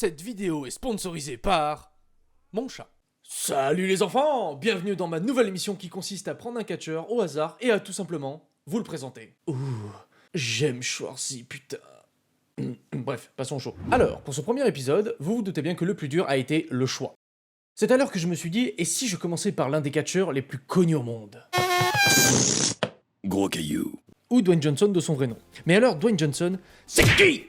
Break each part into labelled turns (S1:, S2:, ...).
S1: Cette vidéo est sponsorisée par mon chat. Salut les enfants, bienvenue dans ma nouvelle émission qui consiste à prendre un catcheur au hasard et à tout simplement vous le présenter. Ouh, j'aime Schwarzy, putain. Bref, passons au show. Alors, pour ce premier épisode, vous vous doutez bien que le plus dur a été le choix. C'est alors que je me suis dit, et si je commençais par l'un des catcheurs les plus connus au monde?
S2: Gros caillou.
S1: Ou Dwayne Johnson de son vrai nom. Mais alors, Dwayne Johnson, c'est qui?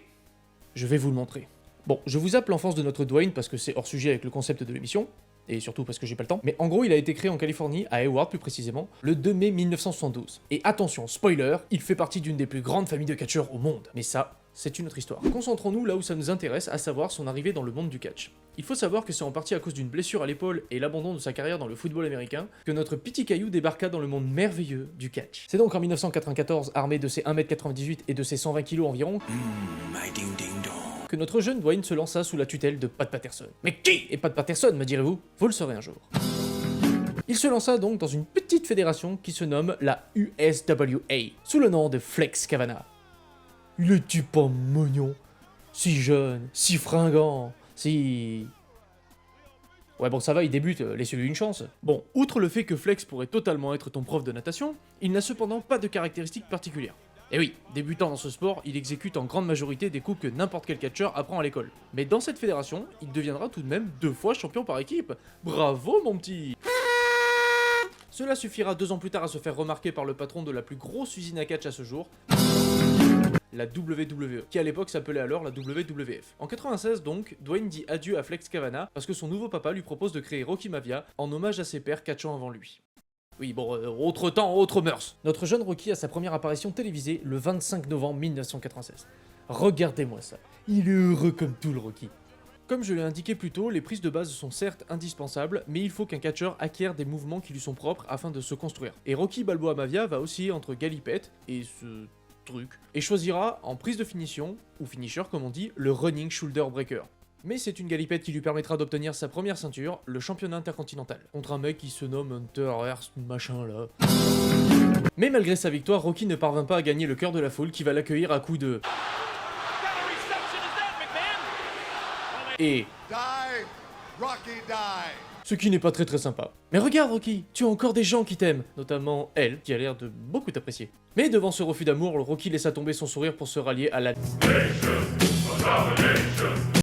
S1: Je vais vous le montrer. Bon, je vous zappe l'enfance de notre Dwayne parce que c'est hors sujet avec le concept de l'émission, et surtout parce que j'ai pas le temps, mais en gros il a été créé en Californie, à Hayward plus précisément, le 2 mai 1972. Et attention, spoiler, il fait partie d'une des plus grandes familles de catcheurs au monde. Mais ça, c'est une autre histoire. Concentrons-nous là où ça nous intéresse, à savoir son arrivée dans le monde du catch. Il faut savoir que c'est en partie à cause d'une blessure à l'épaule et l'abandon de sa carrière dans le football américain que notre petit caillou débarqua dans le monde merveilleux du catch. C'est donc en 1994, armé de ses 1m98 et de ses 120 kg environ,
S2: My ding ding dong.
S1: que notre jeune Dwayne se lança sous la tutelle de Pat Patterson. Mais qui est Pat Patterson, me direz-vous? Vous le saurez un jour. Il se lança donc dans une petite fédération qui se nomme la USWA, sous le nom de Flex Cavana. Il est-tu pas mignon? Si jeune, si fringant, si... Ouais bon ça va, il débute, laissez-lui une chance. Bon, outre le fait que Flex pourrait totalement être ton prof de natation, il n'a cependant pas de caractéristiques particulières. Et oui, débutant dans ce sport, il exécute en grande majorité des coups que n'importe quel catcheur apprend à l'école. Mais dans cette fédération, il deviendra tout de même 2 fois champion par équipe. Bravo mon petit! Cela suffira 2 ans plus tard à se faire remarquer par le patron de la plus grosse usine à catch à ce jour, la WWE, qui à l'époque s'appelait alors la WWF. En 96 donc, Dwayne dit adieu à Flex Cavana parce que son nouveau papa lui propose de créer Rocky Maivia en hommage à ses pères catchant avant lui. Oui bon, autre temps, autre mœurs. Notre jeune Rocky a sa première apparition télévisée le 25 novembre 1996. Regardez-moi ça, il est heureux comme tout le Rocky. Comme je l'ai indiqué plus tôt, les prises de base sont certes indispensables, mais il faut qu'un catcheur acquiert des mouvements qui lui sont propres afin de se construire. Et Rocky Balboa Maivia va osciller entre galipette et ce truc, et choisira en prise de finition, ou finisher comme on dit, le running shoulder breaker. Mais c'est une galipette qui lui permettra d'obtenir sa première ceinture, le championnat intercontinental, contre un mec qui se nomme Hunter Hearst machin là. Mais malgré sa victoire, Rocky ne parvint pas à gagner le cœur de la foule qui va l'accueillir à coups de... Et...
S3: Die, Rocky, die.
S1: Ce qui n'est pas très sympa. Mais regarde Rocky, tu as encore des gens qui t'aiment, notamment elle, qui a l'air de beaucoup t'apprécier. Mais devant ce refus d'amour, Rocky laissa tomber son sourire pour se rallier à la...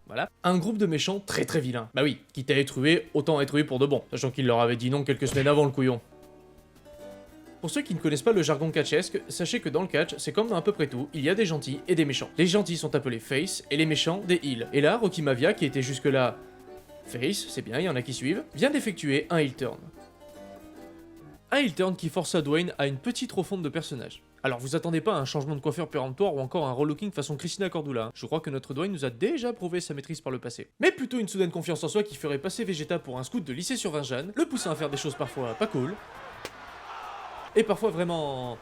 S1: Voilà, un groupe de méchants très vilains. Bah oui, quitte à être hué, autant être hué pour de bon, sachant qu'il leur avait dit non quelques semaines avant le couillon. Pour ceux qui ne connaissent pas le jargon catchesque, sachez que dans le catch, c'est comme dans à peu près tout, il y a des gentils et des méchants. Les gentils sont appelés face et les méchants des heels. Et là, Rocky Maivia, qui était jusque-là face, c'est bien, il y en a qui suivent, vient d'effectuer un heel turn. Un heel turn qui força Dwayne à une petite refonte de personnage. Alors vous attendez pas à un changement de coiffure péremptoire ou encore un relooking façon Christina Cordula, je crois que notre Dwayne nous a déjà prouvé sa maîtrise par le passé. Mais plutôt une soudaine confiance en soi qui ferait passer Vegeta pour un scout de lycée sur Vincennes, le poussant à faire des choses parfois pas cool, et parfois vraiment...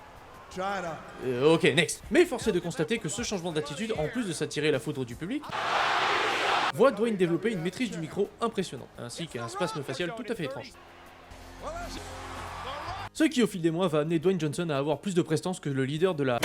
S3: China.
S1: Ok, next. Mais force est de constater que ce changement d'attitude, en plus de s'attirer la foudre du public, voit Dwayne développer une maîtrise du micro impressionnante, ainsi qu'un spasme facial tout à fait étrange. Ce qui au fil des mois va amener Dwayne Johnson à avoir plus de prestance que le leader de la...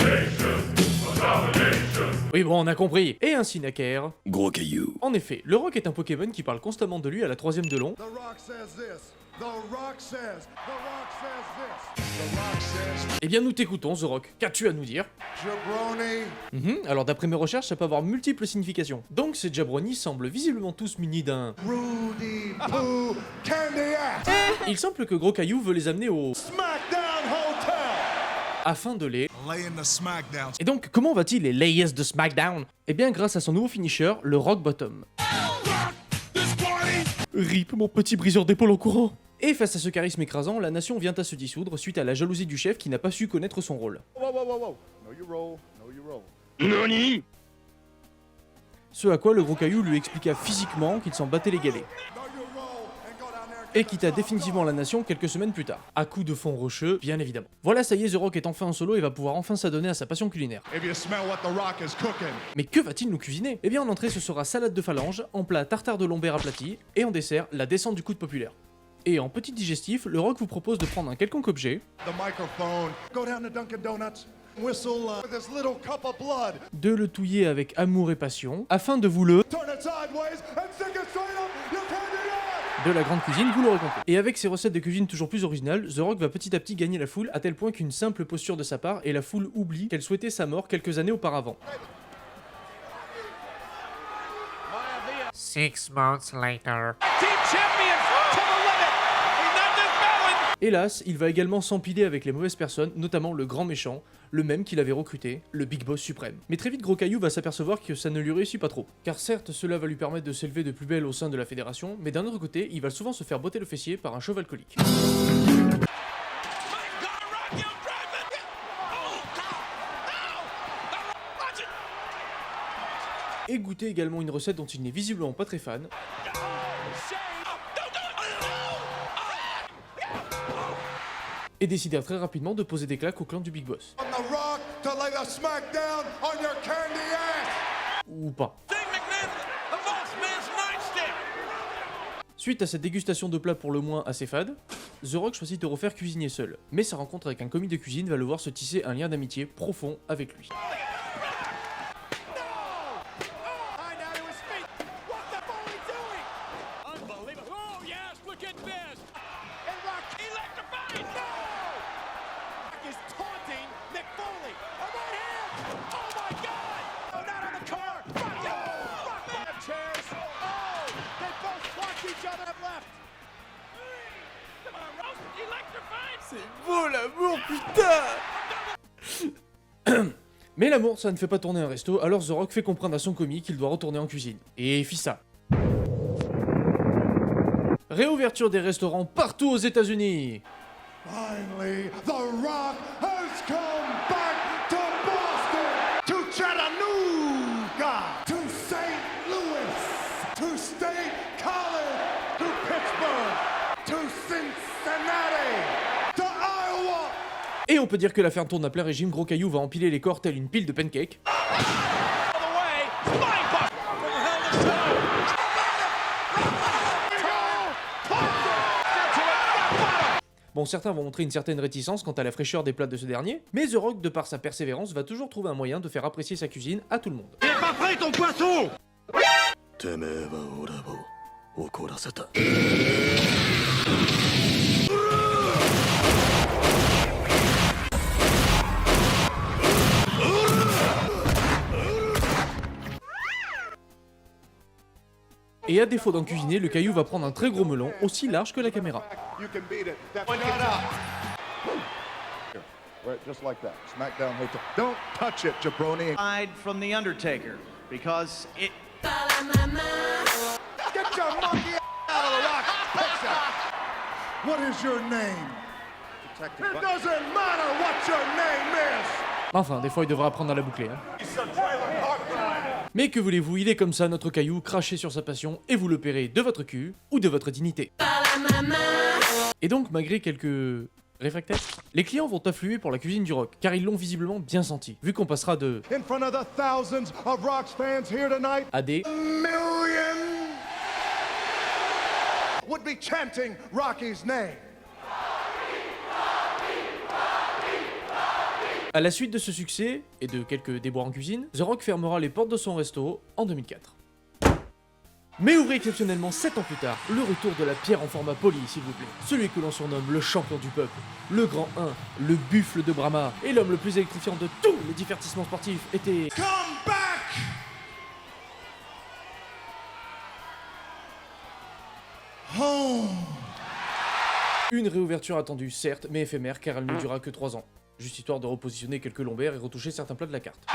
S1: Oui bon, on a compris. Et ainsi naquère...
S2: Gros caillou.
S1: En effet, le Rock est un Pokémon qui parle constamment de lui à la 3ème de long,
S3: The Rock says this. The Rock says. The Rock says this. The Rock says.
S1: eh bien nous t'écoutons The Rock, qu'as-tu à nous dire?
S3: Jabroni.
S1: Alors d'après mes recherches, ça peut avoir multiples significations. Donc ces jabronis semblent visiblement tous munis d'un...
S3: Rudy Poo Candy Ass.
S1: Il semble que Gros Caillou veut les amener au...
S3: SmackDown Hotel.
S1: afin de les...
S3: Laying the SmackDown.
S1: Et donc, comment va-t-il les layers de SmackDown? Eh bien grâce à son nouveau finisher, le Rock Bottom. RIP mon petit briseur d'épaule en courant. Et face à ce charisme écrasant, la nation vient à se dissoudre suite à la jalousie du chef qui n'a pas su connaître son rôle.
S3: Whoa, whoa, whoa, whoa. Know your role. Know your role.
S2: Nani?
S1: Ce à quoi le Gros Caillou lui expliqua physiquement qu'il s'en battait les galets.
S3: Know your role. And go down there.
S1: Et quitta définitivement la nation quelques semaines plus tard. À coups de fond rocheux, bien évidemment. Voilà, ça y est, The Rock est enfin en solo et va pouvoir enfin s'adonner à sa passion culinaire.
S3: If you smell what the Rock is cooking.
S1: Mais que va-t-il nous cuisiner? Eh bien en entrée ce sera salade de phalange, en plat tartare de lombaire aplati, et en dessert, la descente du coude populaire. Et en petit digestif, le Rock vous propose de prendre un quelconque objet,
S3: The microphone. Go down to Dunkin' Donuts. Whistle with his little cup of blood.
S1: de le touiller avec amour et passion, afin de vous le
S3: Turn it sideways and stick it straight up your candy
S1: de la grande cuisine, vous l'aurez compris. Et avec ses recettes de cuisine toujours plus originales, The Rock va petit à petit gagner la foule, à tel point qu'une simple posture de sa part, et la foule oublie qu'elle souhaitait sa mort quelques années auparavant.
S4: 6 months later.
S1: Hélas, il va également s'empiler avec les mauvaises personnes, notamment le grand méchant, le même qu'il avait recruté, le Big Boss suprême. Mais très vite, Gros Caillou va s'apercevoir que ça ne lui réussit pas trop. Car certes, cela va lui permettre de s'élever de plus belle au sein de la fédération, mais d'un autre côté, il va souvent se faire botter le fessier par un chauve alcoolique. Et goûter également une recette dont il n'est visiblement pas très fan. Et décidèrent très rapidement de poser des claques au clan du Big Boss.
S3: On the Rock to lay the smackdown on your candy ass.
S1: Ou pas. Suite à cette dégustation de plats pour le moins assez fade, The Rock choisit de refaire cuisiner seul. Mais sa rencontre avec un commis de cuisine va le voir se tisser un lien d'amitié profond avec lui. C'est beau l'amour, putain. Mais l'amour, ça ne fait pas tourner un resto, alors The Rock fait comprendre à son commis qu'il doit retourner en cuisine. Et fit ça. Réouverture des restaurants partout aux États-Unis.
S3: Finally, The Rock has come back to Boston, to Chattanooga, to St. Louis, to State College, to Pittsburgh, to Cincinnati, to Iowa.
S1: Et on peut dire que l'affaire tourne à plein régime, Gros Caillou va empiler les corps tel une pile de pancakes. Bon, certains vont montrer une certaine réticence quant à la fraîcheur des plats de ce dernier, mais The Rock, de par sa persévérance, va toujours trouver un moyen de faire apprécier sa cuisine à tout le monde. Et à défaut d'en cuisiner, le Caillou va prendre un très gros melon, aussi large que la caméra.
S3: You can beat it. Shut up. Right, just like that. Smackdown hotel. Don't touch it, jabroni.
S5: Hide from the Undertaker because it.
S3: Get your monkey out of the Rock picture. What is your name? It doesn't matter what your name is.
S1: Enfin, des fois il devra apprendre à la boucler. Hein. Mais que voulez-vous, il est comme ça, notre Caillou, craché sur sa passion, et vous le paierez de votre cul ou de votre dignité. Et donc, malgré quelques réfractaires, les clients vont affluer pour la cuisine du Rock, car ils l'ont visiblement bien senti, vu qu'on passera de
S3: In front of the thousands of Rock's fans here tonight,
S1: à des
S3: million would be chanting Rocky's name.
S1: À la suite de ce succès, et de quelques déboires en cuisine, The Rock fermera les portes de son resto en 2004. Mais ouvrez exceptionnellement 7 ans plus tard, le retour de la pierre en format poli, s'il vous plaît. Celui que l'on surnomme le champion du peuple, le grand 1, le buffle de Brahma, et l'homme le plus électrifiant de tous les divertissements sportifs était...
S3: Come back! Home!
S1: Une réouverture attendue, certes, mais éphémère, car elle ne durera que 3 ans. Juste histoire de repositionner quelques lombaires et retoucher certains plats de la carte.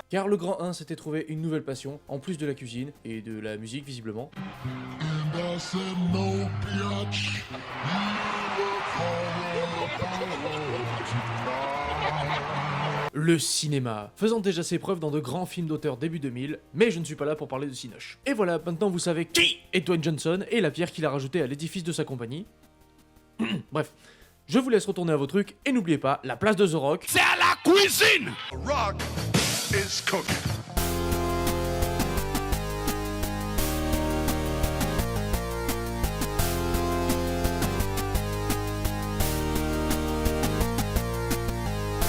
S1: Car le grand 1 s'était trouvé une nouvelle passion, en plus de la cuisine, et de la musique visiblement. Le cinéma, faisant déjà ses preuves dans de grands films d'auteur début 2000, mais je ne suis pas là pour parler de Cinoche. Et voilà, maintenant vous savez qui est Dwayne Johnson et la pierre qu'il a rajoutée à l'édifice de sa compagnie. Bref, je vous laisse retourner à vos trucs et n'oubliez pas, la place de The Rock,
S2: C'est à la cuisine!
S3: The Rock is cooking.